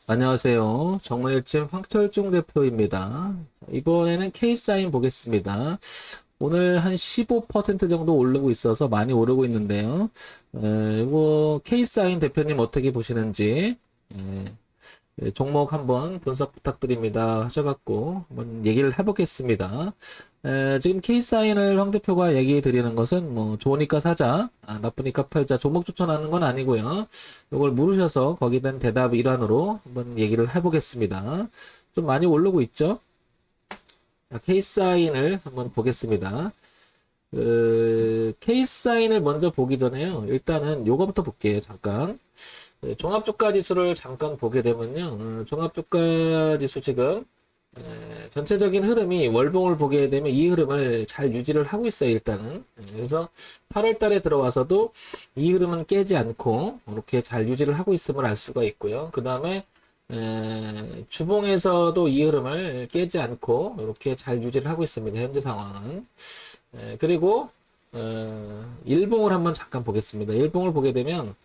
안녕하세요. 정말일침 황철중 대표입니다. 이번에는 K사인 보겠습니다. 오늘 한 15% 정도 오르고 있어서 많이 오르고 있는데요. 이거 K사인 대표님 어떻게 보시는지 종목 한번 분석 부탁드립니다 하셔갖고 한번 얘기를 해보겠습니다. 지금 K사인을 황 대표가 얘기 드리는 것은 뭐 좋으니까 사자, 나쁘니까 팔자, 종목 추천하는 건 아니고요. 이걸 물으셔서 거기에 대한 대답 일환으로 한번 얘기를 해보겠습니다. 좀 많이 오르고 있죠? K사인을 한번 보겠습니다. K사인을 먼저 보기 전에요. 일단은 요거부터 볼게요. 잠깐. 종합주가지수를 잠깐 보게 되면요. 종합주가지수 지금 전체적인 흐름이 월봉을 보게 되면 이 흐름을 잘 유지를 하고 있어요. 일단은. 그래서 8월 달에 들어와서도 이 흐름은 깨지 않고 이렇게 잘 유지를 하고 있음을 알 수가 있고요. 그 다음에 주봉에서도 이 흐름을 깨지 않고 이렇게 잘 유지를 하고 있습니다. 현재 상황은. 그리고 일봉을 한번 잠깐 보겠습니다. 일봉을 보게 되면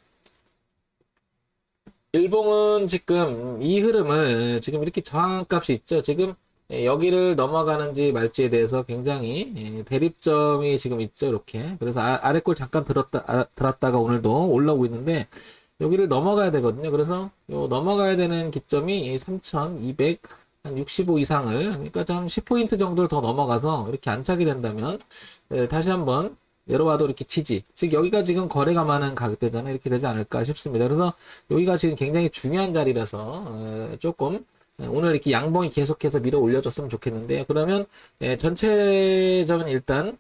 일봉은 지금 이 흐름을 지금 이렇게 저항값이 있죠. 지금 여기를 넘어가는지 말지에 대해서 굉장히 대립점이 지금 있죠. 이렇게. 그래서 아래꼴 잠깐 들었다가 오늘도 올라오고 있는데 여기를 넘어가야 되거든요. 그래서 요 넘어가야 되는 기점이 3265 이상을, 그러니까 좀 10포인트 정도를 더 넘어가서 이렇게 안착이 된다면 다시 한번 내려와도 이렇게 치지. 즉 여기가 지금 거래가 많은 가격대잖아요. 이렇게 되지 않을까 싶습니다. 그래서 여기가 지금 굉장히 중요한 자리라서 조금 오늘 이렇게 양봉이 계속해서 밀어 올려줬으면 좋겠는데요. 그러면 전체적인 일단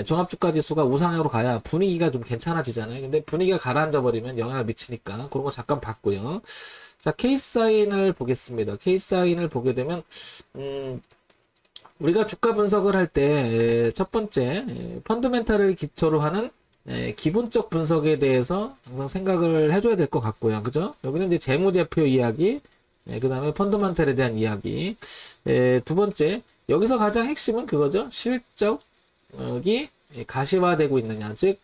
종합주가지수가 우상향으로 가야 분위기가 좀 괜찮아지잖아요. 근데 분위기가 가라앉아 버리면 영향을 미치니까 그런 거 잠깐 봤고요. 자, K사인을 보겠습니다. K사인을 보게 되면 우리가 주가 분석을 할 때 첫 번째 펀드멘탈을 기초로 하는 기본적 분석에 대해서 항상 생각을 해줘야 될 것 같고요. 그죠? 여기는 이제 재무제표 이야기, 그 다음에 펀드멘탈에 대한 이야기. 두 번째, 여기서 가장 핵심은 그거죠. 실적이 가시화되고 있느냐, 즉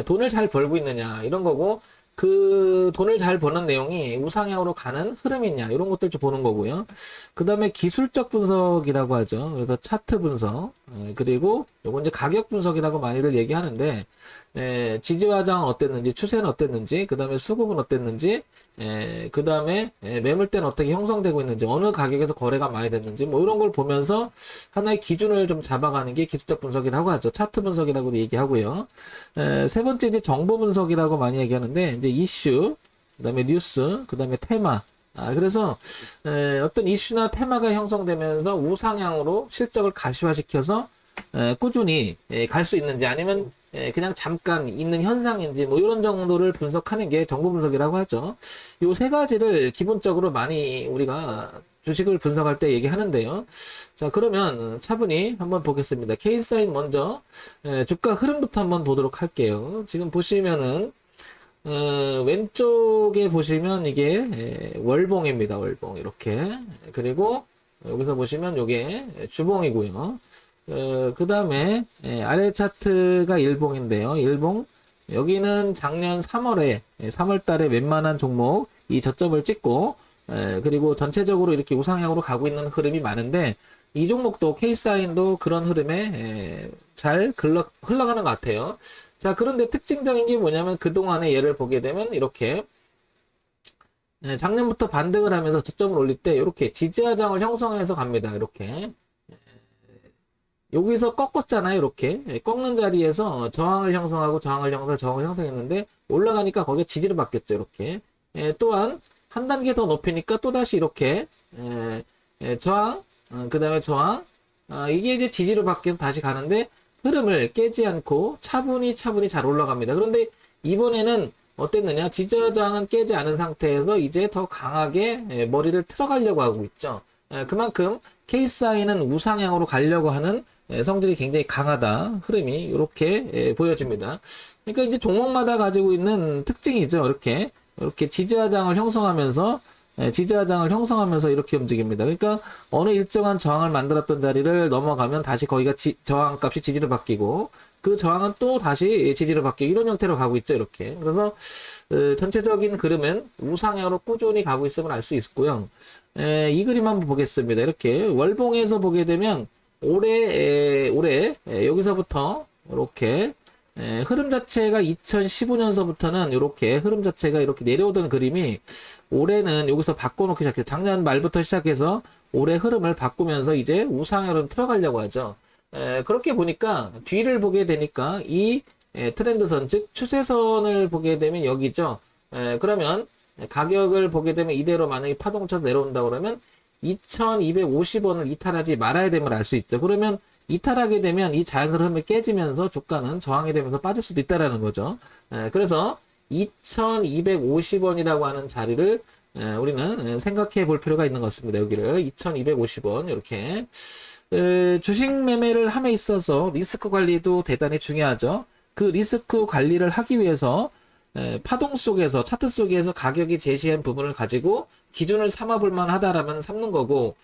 돈을 잘 벌고 있느냐 이런 거고, 그 돈을 잘 버는 내용이 우상향으로 가는 흐름이냐 이런 것들 좀 보는 거고요. 그 다음에 기술적 분석이라고 하죠. 그래서 차트 분석, 그리고 요건 이제 가격 분석이라고 많이들 얘기하는데 지지화장은 어땠는지, 추세는 어땠는지, 그 다음에 수급은 어땠는지, 그 다음에 매물대는 어떻게 형성되고 있는지, 어느 가격에서 거래가 많이 됐는지, 뭐 이런 걸 보면서 하나의 기준을 좀 잡아가는 게 기술적 분석이라고 하죠. 차트 분석이라고도 얘기하고요. 세 번째 이제 정보 분석이라고 많이 얘기하는데, 이제 이슈, 그 다음에 뉴스, 그 다음에 테마. 그래서 어떤 이슈나 테마가 형성되면서 우상향으로 실적을 가시화시켜서 꾸준히 갈 수 있는지, 아니면 그냥 잠깐 있는 현상인지, 뭐 이런 정도를 분석하는 게 정보 분석이라고 하죠. 요 세 가지를 기본적으로 많이 우리가 주식을 분석할 때 얘기하는데요. 자, 그러면 차분히 한번 보겠습니다. K사인 먼저 주가 흐름부터 한번 보도록 할게요. 지금 보시면은 왼쪽에 보시면 이게 월봉입니다. 월봉 이렇게. 그리고 여기서 보시면 이게 주봉이고요. 그 다음에 아래 차트가 일봉인데요. 일봉 여기는 작년 3월에 3월 달에 웬만한 종목 이 저점을 찍고 그리고 전체적으로 이렇게 우상향으로 가고 있는 흐름이 많은데, 이 종목도 K사인도 그런 흐름에 잘 흘러가는 것 같아요. 자, 그런데 특징적인 게 뭐냐면 그동안에 얘를 보게 되면 이렇게 작년부터 반등을 하면서 저점을 올릴 때 이렇게 지지하장을 형성해서 갑니다. 이렇게 여기서 꺾었잖아요. 이렇게 꺾는 자리에서 저항을 형성하고 저항을 형성했는데 올라가니까 거기에 지지를 받겠죠. 이렇게 또한 한 단계 더 높이니까 또다시 이렇게 저항, 그 다음에 저항, 이게 이제 지지를 받게 다시 가는데 흐름을 깨지 않고 차분히 잘 올라갑니다. 그런데 이번에는 어땠느냐? 지지저항은 깨지 않은 상태에서 이제 더 강하게 머리를 틀어가려고 하고 있죠. 그만큼 K사인은 우상향으로 가려고 하는 성질이 굉장히 강하다. 흐름이 이렇게 보여집니다. 그러니까 이제 종목마다 가지고 있는 특징이죠. 이렇게 지지하장을 형성하면서 지지하장을 형성하면서 이렇게 움직입니다. 그러니까 어느 일정한 저항을 만들었던 자리를 넘어가면 다시 거기가 저항값이 지지로 바뀌고 그 저항은 또 다시 지지로 바뀌고 이런 형태로 가고 있죠. 이렇게. 그래서 전체적인 그림은 우상향으로 꾸준히 가고 있음을 알 수 있고요. 이 그림 한번 보겠습니다. 이렇게 월봉에서 보게 되면 올해 여기서부터 이렇게 흐름 자체가 2015년서부터는 이렇게 흐름 자체가 이렇게 내려오던 그림이 올해는 여기서 바꿔놓기 시작해요. 작년 말부터 시작해서 올해 흐름을 바꾸면서 이제 우상향으로 들어가려고 하죠. 그렇게 보니까 뒤를 보게 되니까 이 트렌드선 즉 추세선을 보게 되면 여기죠. 그러면 가격을 보게 되면 이대로 만약에 파동 쳐서 내려온다 그러면 2250원을 이탈하지 말아야 됨을 알 수 있죠. 그러면 이탈하게 되면 이 자연 흐름이 깨지면서 주가는 저항이 되면서 빠질 수도 있다라는 거죠. 그래서 2250원이라고 하는 자리를 우리는 생각해 볼 필요가 있는 것 같습니다. 여기를 2250원 이렇게 주식 매매를 함에 있어서 리스크 관리도 대단히 중요하죠. 그 리스크 관리를 하기 위해서 파동 속에서 차트 속에서 가격이 제시한 부분을 가지고 기준을 삼아 볼 만하다라면 삼는 거고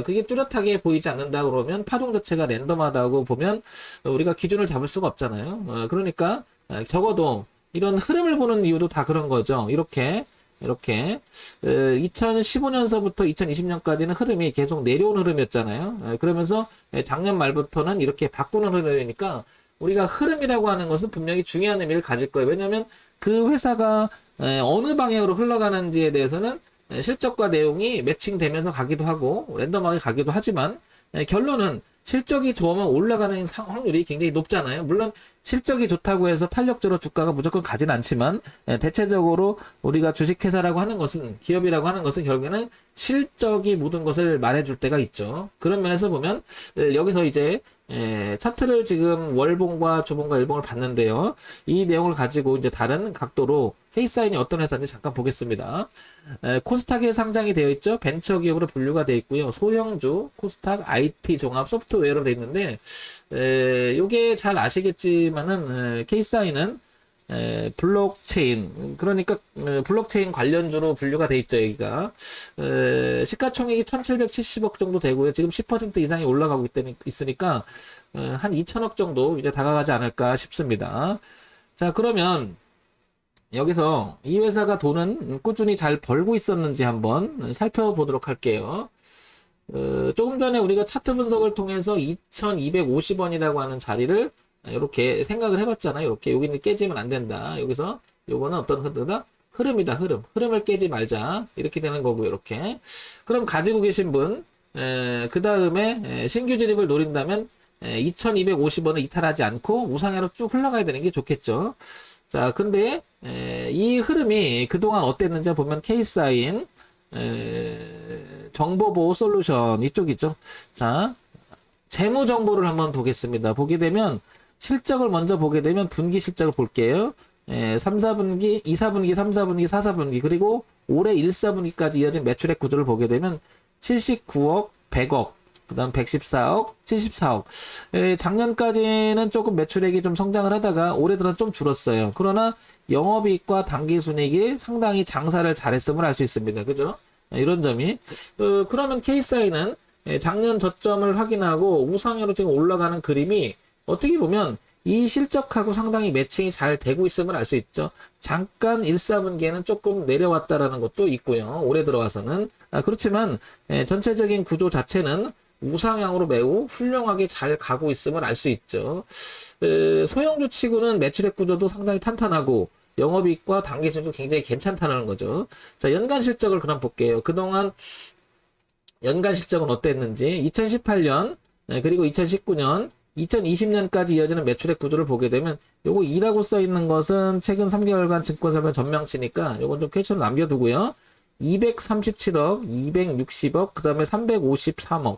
그게 뚜렷하게 보이지 않는다 그러면 파동 자체가 랜덤하다고 보면 우리가 기준을 잡을 수가 없잖아요. 그러니까 적어도 이런 흐름을 보는 이유도 다 그런 거죠. 이렇게 2015년서부터 2020년까지는 흐름이 계속 내려온 흐름이었잖아요. 그러면서 작년 말부터는 이렇게 바꾸는 흐름이니까 우리가 흐름이라고 하는 것은 분명히 중요한 의미를 가질 거예요. 왜냐하면 그 회사가 어느 방향으로 흘러가는지에 대해서는 실적과 내용이 매칭되면서 가기도 하고 랜덤하게 가기도 하지만 결론은 실적이 좋으면 올라가는 확률이 굉장히 높잖아요. 물론 실적이 좋다고 해서 탄력적으로 주가가 무조건 가진 않지만 대체적으로 우리가 주식회사라고 하는 것은 기업이라고 하는 것은 결국에는 실적이 모든 것을 말해줄 때가 있죠. 그런 면에서 보면 여기서 이제 차트를 지금 월봉과 주봉과 일봉을 봤는데요. 이 내용을 가지고 이제 다른 각도로 K사인이 어떤 회사인지 잠깐 보겠습니다. 코스닥에 상장이 되어 있죠. 벤처기업으로 분류가 되어 있고요. 소형주, 코스닥, IT 종합 소프트웨어로 되어 있는데 요게 잘 아시겠지만은 K사인은 블록체인 그러니까 블록체인 관련주로 분류가 돼 있죠. 여기가 시가총액이 1770억 정도 되고요. 지금 10% 이상이 올라가고 있으니까 한 2000억 정도 이제 다가가지 않을까 싶습니다. 자, 그러면 여기서 이 회사가 돈은 꾸준히 잘 벌고 있었는지 한번 살펴보도록 할게요. 조금 전에 우리가 차트 분석을 통해서 2250원이라고 하는 자리를 이렇게 생각을 해봤잖아요. 이렇게 여기는 깨지면 안 된다. 여기서 요거는 어떤 흐름이다? 흐름이다. 흐름을 깨지 말자. 이렇게 되는 거고요. 이렇게. 그럼 가지고 계신 분, 그 다음에 신규 진입을 노린다면 2250원을 이탈하지 않고 우상향으로 쭉 흘러가야 되는 게 좋겠죠. 자, 근데 이 흐름이 그동안 어땠는지 보면 K사인 정보보호 솔루션 이쪽 있죠. 자, 재무 정보를 한번 보겠습니다. 보게 되면 실적을 먼저 보게 되면 분기 실적을 볼게요. 3, 4분기, 2, 4분기, 3, 4분기, 4, 4분기 그리고 올해 1, 4분기까지 이어진 매출액 구조를 보게 되면 79억, 100억, 그 다음 114억, 74억. 작년까지는 조금 매출액이 좀 성장을 하다가 올해 들어 좀 줄었어요. 그러나 영업이익과 당기순이익이 상당히 장사를 잘했음을 알 수 있습니다. 그죠? 이런 점이. 그러면 K사인은 작년 저점을 확인하고 우상향으로 지금 올라가는 그림이 어떻게 보면 이 실적하고 상당히 매칭이 잘 되고 있음을 알 수 있죠. 잠깐 1, 4분기에는 조금 내려왔다라는 것도 있고요. 올해 들어와서는. 그렇지만 전체적인 구조 자체는 우상향으로 매우 훌륭하게 잘 가고 있음을 알 수 있죠. 소형주 치고는 매출액 구조도 상당히 탄탄하고 영업이익과 당기순도 굉장히 괜찮다는 거죠. 자, 연간 실적을 그럼 볼게요. 그동안 연간 실적은 어땠는지 2018년 그리고 2019년 2020년까지 이어지는 매출액 구조를 보게 되면 요거 2라고 써 있는 것은 최근 3개월간 증권사별 전망치니까 요건 좀 캡처를 남겨두고요. 237억, 260억, 그 다음에 353억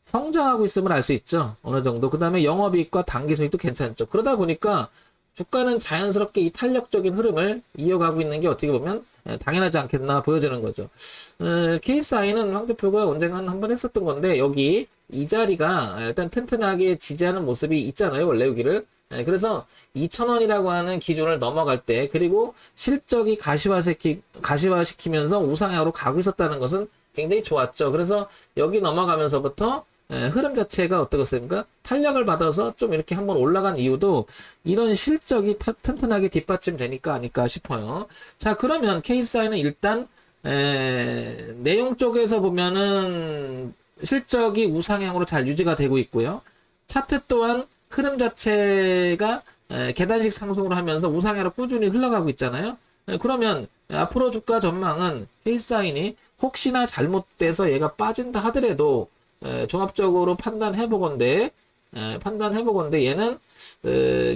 성장하고 있음을 알 수 있죠. 어느 정도. 그 다음에 영업이익과 당기순이익도 괜찮죠. 그러다 보니까 주가는 자연스럽게 이 탄력적인 흐름을 이어가고 있는 게 어떻게 보면 당연하지 않겠나 보여지는 거죠. K사인은 황 대표가 언젠가 한번 했었던 건데 여기 이 자리가 일단 튼튼하게 지지하는 모습이 있잖아요. 원래 여기를. 그래서 2,000원이라고 하는 기준을 넘어갈 때, 그리고 실적이 가시화시키면서 우상향으로 가고 있었다는 것은 굉장히 좋았죠. 그래서 여기 넘어가면서부터 흐름 자체가 어떻겠습니까? 탄력을 받아서 좀 이렇게 한번 올라간 이유도 이런 실적이 튼튼하게 뒷받침되니까 아닐까 싶어요. 자, 그러면 케이스아이는 일단 내용 쪽에서 보면은 실적이 우상향으로 잘 유지가 되고 있고요. 차트 또한 흐름 자체가 계단식 상승을 하면서 우상향으로 꾸준히 흘러가고 있잖아요. 그러면 앞으로 주가 전망은 케이스아인이 혹시나 잘못돼서 얘가 빠진다 하더라도 종합적으로 판단해보건대 얘는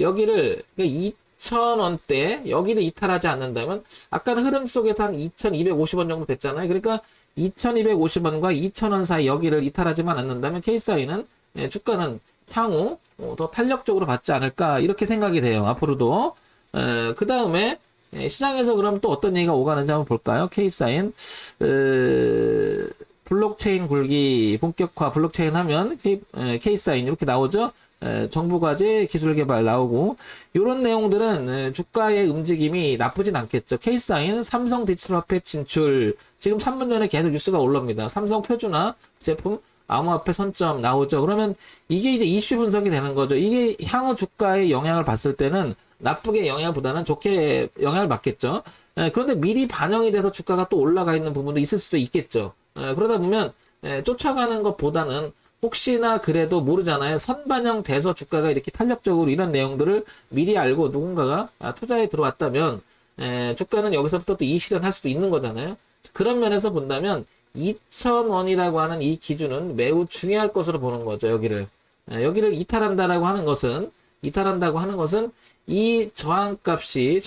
여기를 2,000원대 여기를 이탈하지 않는다면 아까는 흐름 속에서 한 2,250원 정도 됐잖아요. 그러니까 2,250원과 2,000원 사이 여기를 이탈하지만 않는다면 케이스아이는 주가는 향후 더 탄력적으로 받지 않을까 이렇게 생각이 돼요. 앞으로도. 그 다음에 시장에서 그럼 또 어떤 얘기가 오가는지 한번 볼까요? 케이사인 블록체인 굴기 본격화 블록체인 하면 케이사인 이렇게 나오죠. 정부과제 기술개발 나오고 이런 내용들은 주가의 움직임이 나쁘진 않겠죠. 케이사인 삼성 디지털화폐 진출 지금 3분 전에 계속 뉴스가 올라옵니다. 삼성 표준화 제품 암호화폐 선점 나오죠. 그러면 이게 이제 이슈 분석이 되는 거죠. 이게 향후 주가의 영향을 봤을 때는 나쁘게 영향보다는 좋게 영향을 받겠죠. 그런데 미리 반영이 돼서 주가가 또 올라가 있는 부분도 있을 수도 있겠죠. 그러다 보면 쫓아가는 것보다는 혹시나 그래도 모르잖아요. 선반영 돼서 주가가 이렇게 탄력적으로 이런 내용들을 미리 알고 누군가가 투자에 들어왔다면 주가는 여기서부터 또 이실현할 수도 있는 거잖아요. 그런 면에서 본다면 2,000원이라고 하는 이 기준은 매우 중요할 것으로 보는 거죠. 여기를 이탈한다고 하는 것은 이 저항값이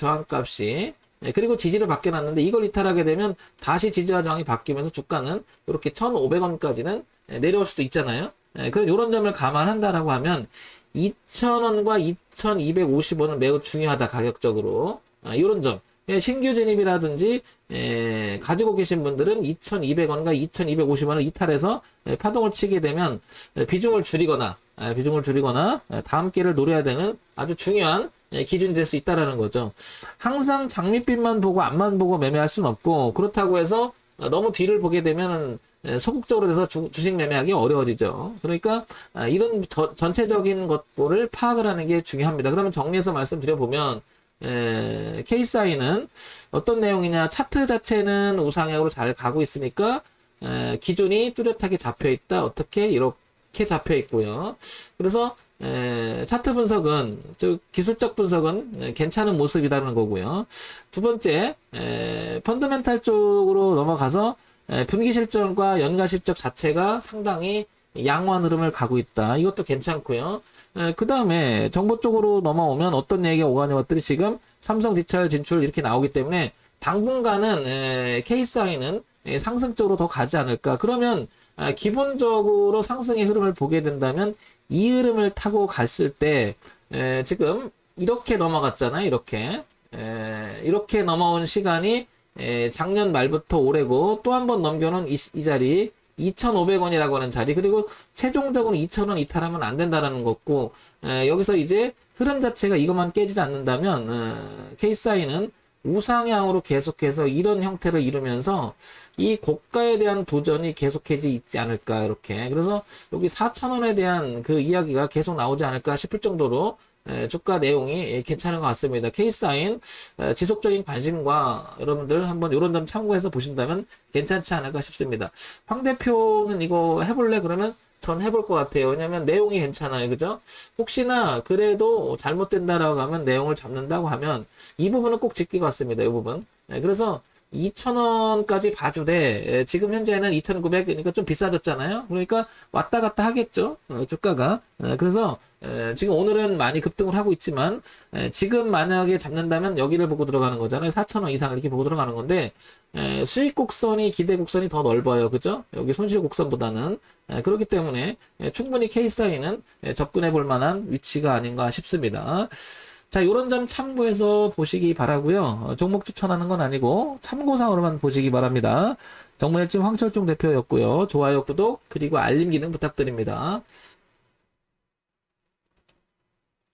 그리고 지지를 바뀌어놨는데 이걸 이탈하게 되면 다시 지지와 저항이 바뀌면서 주가는 이렇게 1,500원까지는 내려올 수도 있잖아요. 그럼 이런 점을 감안한다라고 하면 2,000원과 2,250원은 매우 중요하다 가격적으로. 이런 점. 신규 진입이라든지 가지고 계신 분들은 2,200원과 2,250원을 이탈해서 파동을 치게 되면 비중을 줄이거나 다음 기회를 노려야 되는 아주 중요한 기준이 될 수 있다라는 거죠. 항상 장밋빛만 보고 앞만 보고 매매할 수는 없고 그렇다고 해서 너무 뒤를 보게 되면 소극적으로 돼서 주식 매매하기 어려워지죠. 그러니까 이런 전체적인 것들을 파악을 하는 게 중요합니다. 그러면 정리해서 말씀드려보면 케이사이는 어떤 내용이냐, 차트 자체는 우상향으로 잘 가고 있으니까 기준이 뚜렷하게 잡혀 있다. 어떻게 이렇게 잡혀 있고요. 그래서 차트 분석은 즉 기술적 분석은 괜찮은 모습이라는 거고요. 두 번째 펀더멘탈 쪽으로 넘어가서 분기 실적과 연가 실적 자체가 상당히 양호한 흐름을 가고 있다. 이것도 괜찮고요. 그 다음에 정보 쪽으로 넘어오면 어떤 얘기가 오가는 것들이 지금 삼성 디지털 진출 이렇게 나오기 때문에 당분간은 케이스아이는 상승적으로 더 가지 않을까. 그러면 기본적으로 상승의 흐름을 보게 된다면 이 흐름을 타고 갔을 때 지금 이렇게 넘어갔잖아요. 이렇게 넘어온 시간이 작년 말부터 올해고 또 한 번 넘겨놓은 이 자리 2,500원이라고 하는 자리 그리고 최종적으로 2,000원 이탈하면 안 된다라는 거고 여기서 이제 흐름 자체가 이것만 깨지지 않는다면 케이스아이는 우상향으로 계속해서 이런 형태를 이루면서 이 고가에 대한 도전이 계속해지 있지 않을까 이렇게 그래서 여기 4,000원에 대한 그 이야기가 계속 나오지 않을까 싶을 정도로 주가 내용이 괜찮은 것 같습니다. 케이스아인 지속적인 관심과 여러분들 한번 이런 점 참고해서 보신다면 괜찮지 않을까 싶습니다. 황 대표는 이거 해볼래? 그러면 전 해볼 것 같아요. 왜냐면 내용이 괜찮아요. 그죠? 혹시나 그래도 잘못된다라고 하면 내용을 잡는다고 하면 이 부분은 꼭 지킬 것 같습니다. 이 부분. 그래서 2,000원까지 봐주되 지금 현재는 2,900이니까 좀 비싸졌잖아요. 그러니까 왔다 갔다 하겠죠. 주가가. 그래서 지금 오늘은 많이 급등을 하고 있지만 지금 만약에 잡는다면 여기를 보고 들어가는 거잖아요. 4,000원 이상 이렇게 보고 들어가는 건데 수익 곡선이 기대 곡선이 더 넓어요. 그죠? 여기 손실 곡선보다는 그렇기 때문에 충분히 케이스아이는 접근해 볼 만한 위치가 아닌가 싶습니다. 자, 요런 점 참고해서 보시기 바라고요. 종목 추천하는 건 아니고 참고사항으로만 보시기 바랍니다. 정문일집 황철중 대표였고요. 좋아요, 구독, 그리고 알림 기능 부탁드립니다.